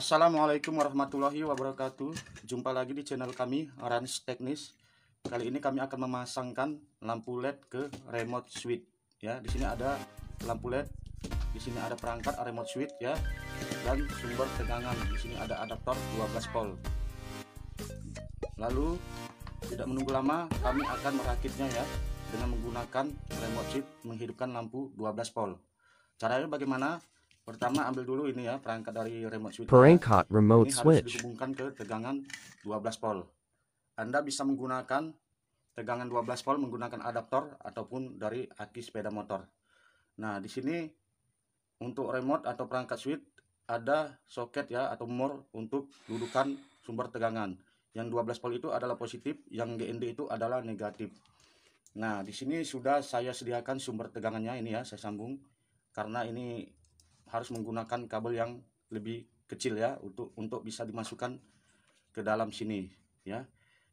Assalamualaikum warahmatullahi wabarakatuh. Jumpa lagi di channel kami Rans Teknis. Kali ini kami akan memasangkan lampu LED ke remote switch. Ya, di sini ada lampu LED, di sini ada perangkat remote switch ya, dan sumber tegangan. Di sini ada adaptor 12 volt. Lalu tidak menunggu lama, kami akan merakitnya ya dengan menggunakan remote switch menghidupkan lampu 12 volt. Caranya bagaimana? Pertama ambil dulu ini ya perangkat dari remote switch. Perangkat remote ini harus switch. dihubungkan ke tegangan 12 volt. Anda bisa menggunakan tegangan 12 volt menggunakan adaptor ataupun dari aki sepeda motor. Nah, di sini untuk remote atau perangkat switch ada soket ya atau more untuk dudukan sumber tegangan. Yang 12 volt itu adalah positif, yang GND itu adalah negatif. Nah, di sini sudah saya sediakan sumber tegangannya ini ya, saya sambung karena ini harus menggunakan kabel yang lebih kecil ya untuk bisa dimasukkan ke dalam sini ya.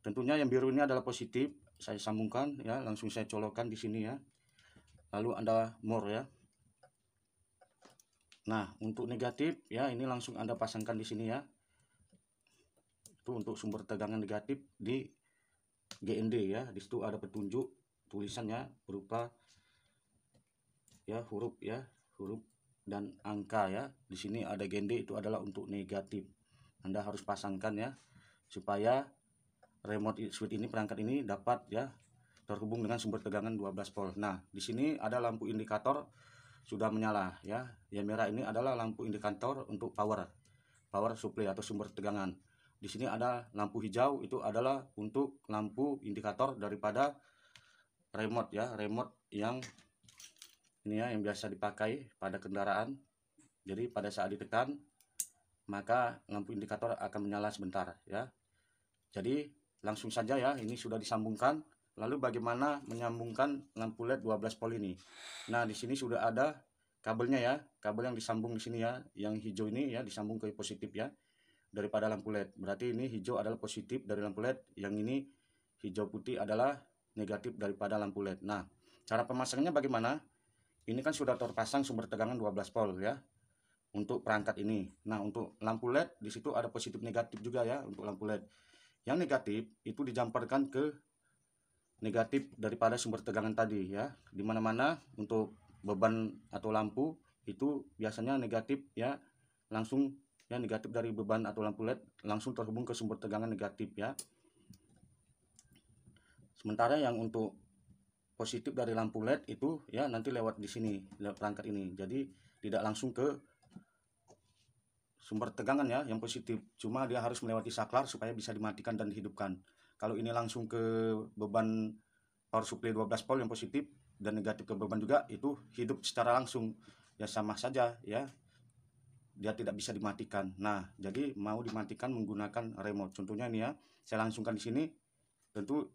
Tentunya yang biru ini adalah positif, saya sambungkan ya, langsung saya colokkan di sini ya. Lalu ada more ya. Nah, untuk negatif ya ini langsung Anda pasangkan di sini ya. Itu untuk sumber tegangan negatif di GND ya. Di situ ada petunjuk tulisannya berupa ya huruf dan angka ya. Di sini ada GND, itu adalah untuk negatif. Anda harus pasangkan ya supaya remote switch ini, perangkat ini dapat ya terhubung dengan sumber tegangan 12 volt. Nah, di sini ada lampu indikator sudah menyala ya. Yang merah ini adalah lampu indikator untuk power supply atau sumber tegangan. Di sini ada lampu hijau, itu adalah untuk lampu indikator daripada remote ya, remote yang ini ya, yang biasa dipakai pada kendaraan. Jadi pada saat ditekan maka lampu indikator akan menyala sebentar ya. Jadi langsung saja ya, ini sudah disambungkan. Lalu bagaimana menyambungkan lampu LED 12 volt ini? Nah, di sini sudah ada kabelnya ya, kabel yang disambung di sini ya. Yang hijau ini ya disambung ke positif ya daripada lampu LED. Berarti ini hijau adalah positif dari lampu LED, yang ini hijau putih adalah negatif daripada lampu LED. Nah, cara pemasangannya bagaimana? Ini kan sudah terpasang sumber tegangan 12 volt ya untuk perangkat ini. Nah, untuk lampu LED di situ ada positif negatif juga ya untuk lampu LED. Yang negatif itu dijamparkan ke negatif daripada sumber tegangan tadi ya. Dimana-mana untuk beban atau lampu itu biasanya negatif ya, langsung ya, negatif dari beban atau lampu LED langsung terhubung ke sumber tegangan negatif ya. Sementara yang untuk positif dari lampu LED itu ya nanti lewat di sini, lewat perangkat ini. Jadi tidak langsung ke sumber tegangan ya yang positif, cuma dia harus melewati saklar supaya bisa dimatikan dan dihidupkan. Kalau ini langsung ke beban power supply 12 volt yang positif dan negatif ke beban juga, itu hidup secara langsung ya, sama saja ya, dia tidak bisa dimatikan. Nah, jadi mau dimatikan menggunakan remote. Contohnya ini ya, saya langsungkan di sini, tentu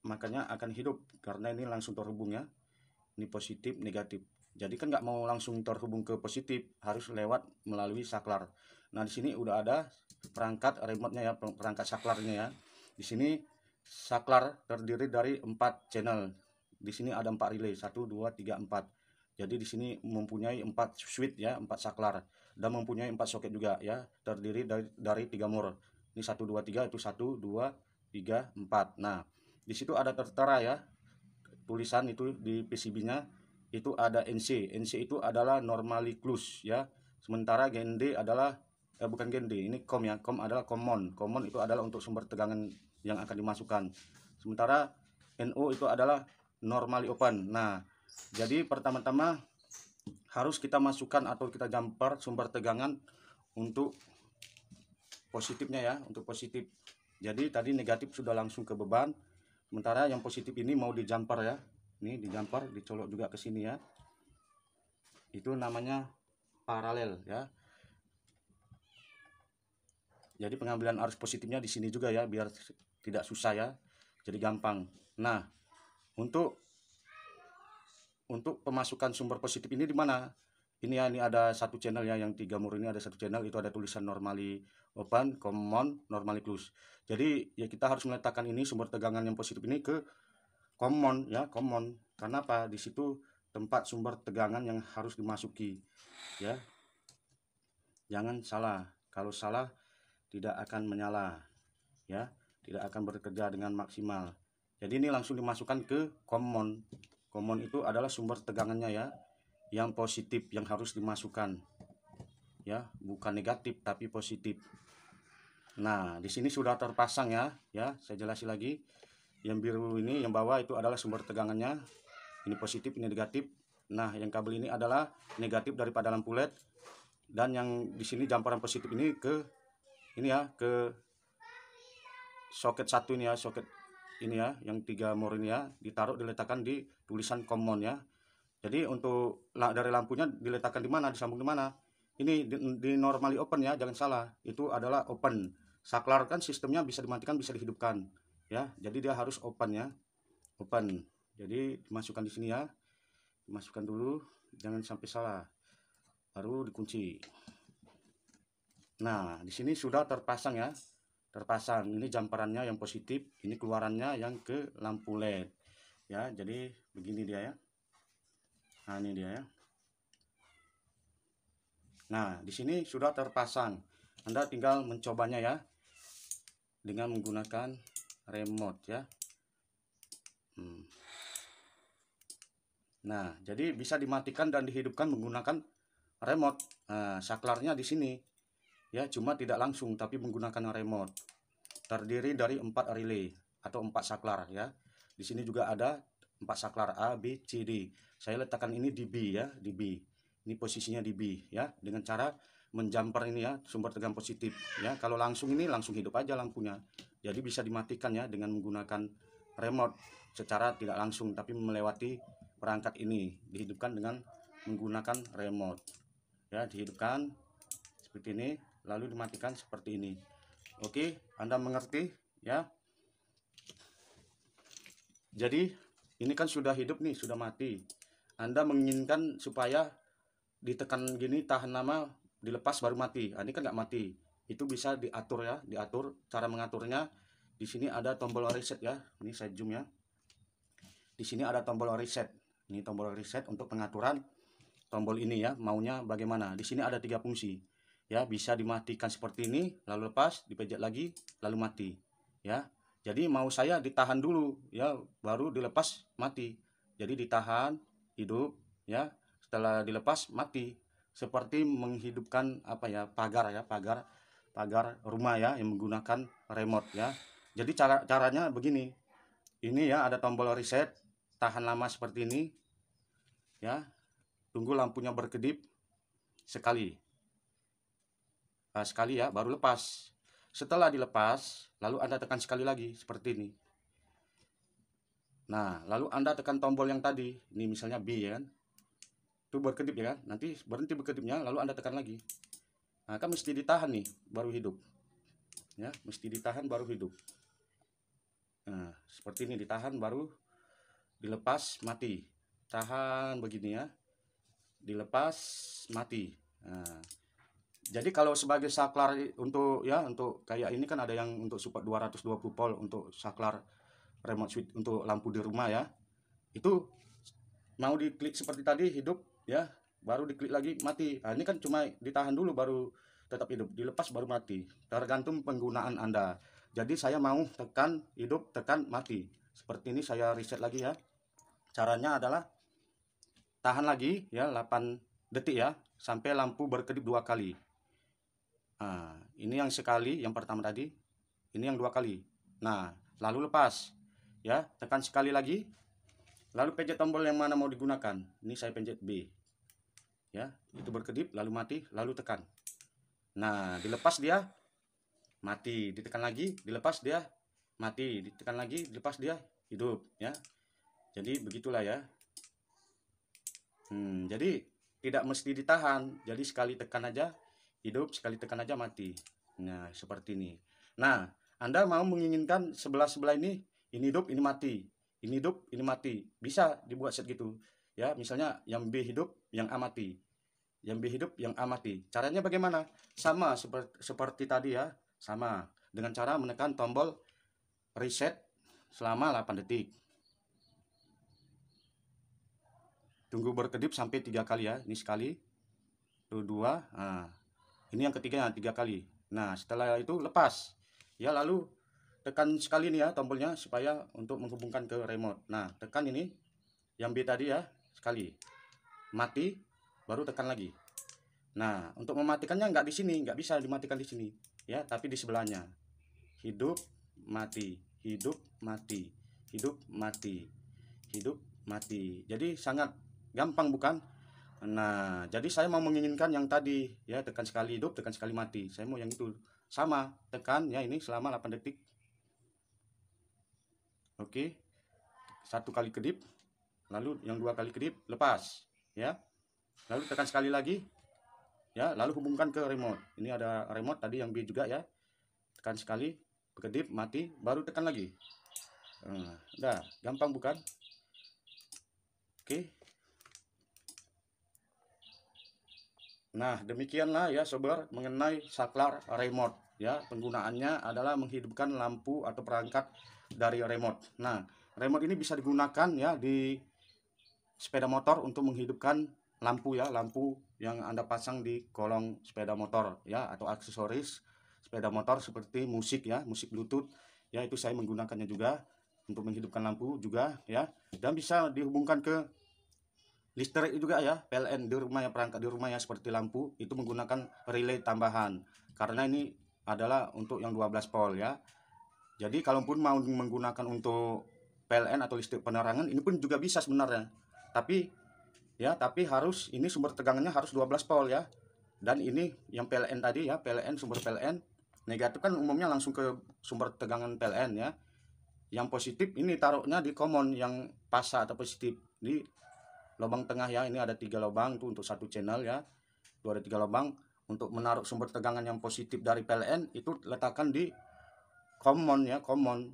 makanya akan hidup karena ini langsung terhubung ya. Ini positif negatif. Jadi kan nggak mau langsung terhubung ke positif, harus lewat melalui saklar. Nah, di sini udah ada perangkat remote-nya ya, perangkat saklarnya ya. Di sini saklar terdiri dari 4 channel. Di sini ada 4 relay, 1 2 3 4. Jadi di sini mempunyai 4 switch ya, 4 saklar, dan mempunyai 4 soket juga ya, terdiri dari 3 more. Ini 1 2 3, itu 1 2 3 4. Nah, di situ ada tertera ya tulisan itu di PCB-nya, itu ada NC. NC itu adalah normally close ya. Sementara GND adalah bukan GND, ini COM ya. COM adalah common. Common itu adalah untuk sumber tegangan yang akan dimasukkan. Sementara NO itu adalah normally open. Nah, jadi pertama-tama harus kita masukkan atau kita jumper sumber tegangan untuk positifnya ya, untuk positif. Jadi tadi negatif sudah langsung ke beban. Sementara yang positif ini mau dijumper ya. Ini dijumper, dicolok juga ke sini ya. Itu namanya paralel ya. Jadi pengambilan arus positifnya di sini juga ya, biar tidak susah ya. Jadi gampang. Nah, untuk pemasukan sumber positif ini di mana? Ini ya, ini ada satu channel ya, yang 3 mur ini ada satu channel, itu ada tulisan normally open, common, normally close. Jadi ya kita harus meletakkan ini sumber tegangan yang positif ini ke common ya, common. Karena apa? Di situ tempat sumber tegangan yang harus dimasuki ya. Jangan salah. Kalau salah tidak akan menyala ya, tidak akan bekerja dengan maksimal. Jadi ini langsung dimasukkan ke common. Common itu adalah sumber tegangannya ya, yang positif yang harus dimasukkan ya, bukan negatif tapi positif. Nah, di sini sudah terpasang ya, saya jelasin lagi. Yang biru ini, yang bawah itu adalah sumber tegangannya. Ini positif, ini negatif. Nah, yang kabel ini adalah negatif daripada lampu LED, dan yang di sini jamparan positif ini ke ini ya, ke soket satu ini ya, soket ini ya, yang 3 mor ini ya, diletakkan di tulisan common ya. Jadi untuk dari lampunya diletakkan di mana, disambung di mana? Ini di normally open ya, jangan salah. Itu adalah open. Saklar kan sistemnya bisa dimatikan, bisa dihidupkan ya. Jadi dia harus open ya, open. Jadi dimasukkan di sini ya, dimasukkan dulu, jangan sampai salah. Baru dikunci. Nah, di sini sudah terpasang ya, terpasang. Ini jamparannya yang positif, ini keluarannya yang ke lampu LED ya. Jadi begini dia ya. Nah, ini dia ya. Nah, di sini sudah terpasang. Anda tinggal mencobanya ya, dengan menggunakan remote ya. Nah, jadi bisa dimatikan dan dihidupkan menggunakan remote. Nah, saklarnya di sini ya, cuma tidak langsung tapi menggunakan remote. Terdiri dari 4 relay atau 4 saklar ya. Di sini juga ada 4 saklar A, B, C, D. Saya letakkan ini di B ya, di B. Ini posisinya di B ya, dengan cara menjumper ini ya, sumber tegangan positif ya. Kalau langsung ini langsung hidup aja lampunya. Jadi bisa dimatikan ya dengan menggunakan remote secara tidak langsung tapi melewati perangkat ini, dihidupkan dengan menggunakan remote ya, dihidupkan seperti ini lalu dimatikan seperti ini. Oke, Anda mengerti ya. Jadi ini kan sudah hidup nih, sudah mati. Anda menginginkan supaya ditekan gini tahan lama, dilepas baru mati. Ini kan nggak mati. Itu bisa diatur ya, diatur. Cara mengaturnya di sini ada tombol reset ya. Ini saya zoom ya. Di sini ada tombol reset. Ini tombol reset untuk pengaturan tombol ini ya, maunya bagaimana. Di sini ada 3 fungsi ya, bisa dimatikan seperti ini, lalu lepas, dipencet lagi, lalu mati ya. Jadi mau saya ditahan dulu ya, baru dilepas mati. Jadi ditahan, hidup ya, setelah dilepas mati. Seperti menghidupkan apa ya, pagar ya, pagar rumah ya, yang menggunakan remote ya. Jadi caranya begini. Ini ya, ada tombol reset, tahan lama seperti ini ya. Tunggu lampunya berkedip sekali. Nah, sekali ya, baru lepas. Setelah dilepas, lalu Anda tekan sekali lagi seperti ini. Nah, lalu Anda tekan tombol yang tadi, ini misalnya B ya kan. Itu berkedip ya kan. Nanti berhenti berkedipnya, lalu Anda tekan lagi. Nah, kan mesti ditahan nih, baru hidup. Ya, mesti ditahan baru hidup. Nah, seperti ini, ditahan baru dilepas mati. Tahan begini ya. Dilepas mati. Nah, jadi kalau sebagai saklar untuk ya, untuk kayak ini kan ada yang untuk support 220 volt untuk saklar remote switch untuk lampu di rumah ya. Itu mau diklik seperti tadi hidup ya, baru diklik lagi mati. Nah, ini kan cuma ditahan dulu baru tetap hidup, dilepas baru mati. Tergantung penggunaan Anda. Jadi saya mau tekan hidup, tekan mati. Seperti ini saya reset lagi ya. Caranya adalah tahan lagi ya 8 detik ya, sampai lampu berkedip 2 kali. Nah, ini yang sekali, yang pertama tadi. Ini yang 2 kali. Nah, lalu lepas ya, tekan sekali lagi. Lalu pencet tombol yang mana mau digunakan. Ini saya pencet B. Ya, itu berkedip lalu mati, lalu tekan. Nah, dilepas dia mati, ditekan lagi, dilepas dia mati, ditekan lagi, dilepas dia hidup ya. Jadi begitulah ya. Jadi tidak mesti ditahan. Jadi sekali tekan aja hidup, sekali tekan aja mati. Nah, seperti ini. Nah, Anda mau menginginkan sebelah-sebelah ini hidup, ini mati. Ini hidup, ini mati. Bisa dibuat set gitu. Ya, misalnya yang B hidup, yang A mati. Yang B hidup, yang A mati. Caranya bagaimana? Sama seperti tadi ya. Sama. Dengan cara menekan tombol reset selama 8 detik. Tunggu berkedip sampai 3 kali ya. Ini sekali, itu 2. Nah, Ini yang ketiganya 3 kali. Nah, setelah itu lepas. Ya, lalu tekan sekali nih ya tombolnya supaya untuk menghubungkan ke remote. Nah, tekan ini yang B tadi ya, sekali. Mati, baru tekan lagi. Nah, untuk mematikannya nggak di sini, nggak bisa dimatikan di sini. Ya, tapi di sebelahnya. Hidup, mati, hidup, mati, hidup, mati, hidup, mati. Jadi sangat gampang bukan? Nah, jadi saya mau menginginkan yang tadi ya, tekan sekali hidup, tekan sekali mati. Saya mau yang itu. Sama, tekan ya ini selama 8 detik. Oke. 1 kali kedip, lalu yang 2 kali kedip lepas ya. Lalu tekan sekali lagi. Ya, lalu hubungkan ke remote. Ini ada remote tadi yang B juga ya. Tekan sekali, kedip, mati, baru tekan lagi. Nah, udah, gampang bukan? Oke. Nah, demikianlah ya sobat mengenai saklar remote ya. Penggunaannya adalah menghidupkan lampu atau perangkat dari remote. Nah, remote ini bisa digunakan ya di sepeda motor untuk menghidupkan lampu ya, lampu yang Anda pasang di kolong sepeda motor ya, atau aksesoris sepeda motor seperti musik ya, musik Bluetooth ya, itu saya menggunakannya juga untuk menghidupkan lampu juga ya, dan bisa dihubungkan ke listrik juga ya, PLN di rumah ya, perangkat di rumah ya seperti lampu itu menggunakan relay tambahan karena ini adalah untuk yang 12 volt ya. Jadi kalaupun mau menggunakan untuk PLN atau listrik penerangan ini pun juga bisa sebenarnya. Tapi ya, tapi harus ini sumber tegangannya harus 12 volt ya. Dan ini yang PLN tadi ya, PLN sumber PLN negatif kan umumnya langsung ke sumber tegangan PLN ya. Yang positif ini taruhnya di common yang pasa atau positif di lubang tengah ya. Ini ada 3 lubang tuh untuk satu channel ya. Itu ada 3 lubang. Untuk menaruh sumber tegangan yang positif dari PLN itu letakkan di common ya, common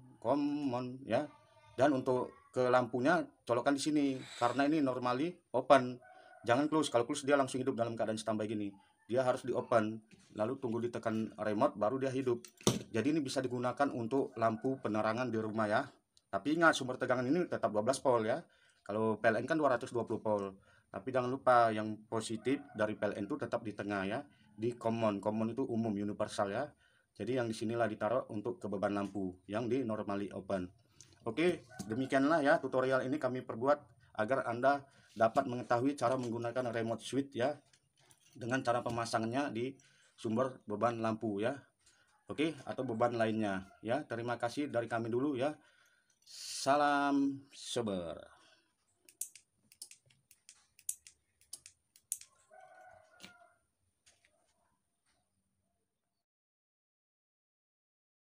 ya. Dan untuk ke lampunya colokan di sini karena ini normally open. Jangan close. Kalau close dia langsung hidup dalam keadaan standby gini. Dia harus di open. Lalu tunggu ditekan remote baru dia hidup. Jadi ini bisa digunakan untuk lampu penerangan di rumah ya. Tapi ingat sumber tegangan ini tetap 12 volt ya. Kalau PLN kan 220 volt. Tapi jangan lupa yang positif dari PLN itu tetap di tengah ya. Di common. Common itu umum universal ya. Jadi yang disinilah ditaruh untuk kebeban lampu yang di normally open. Oke, demikianlah ya tutorial ini kami perbuat agar Anda dapat mengetahui cara menggunakan remote switch ya dengan cara pemasangannya di sumber beban lampu ya. Oke, atau beban lainnya ya. Terima kasih dari kami dulu ya. Salam sober.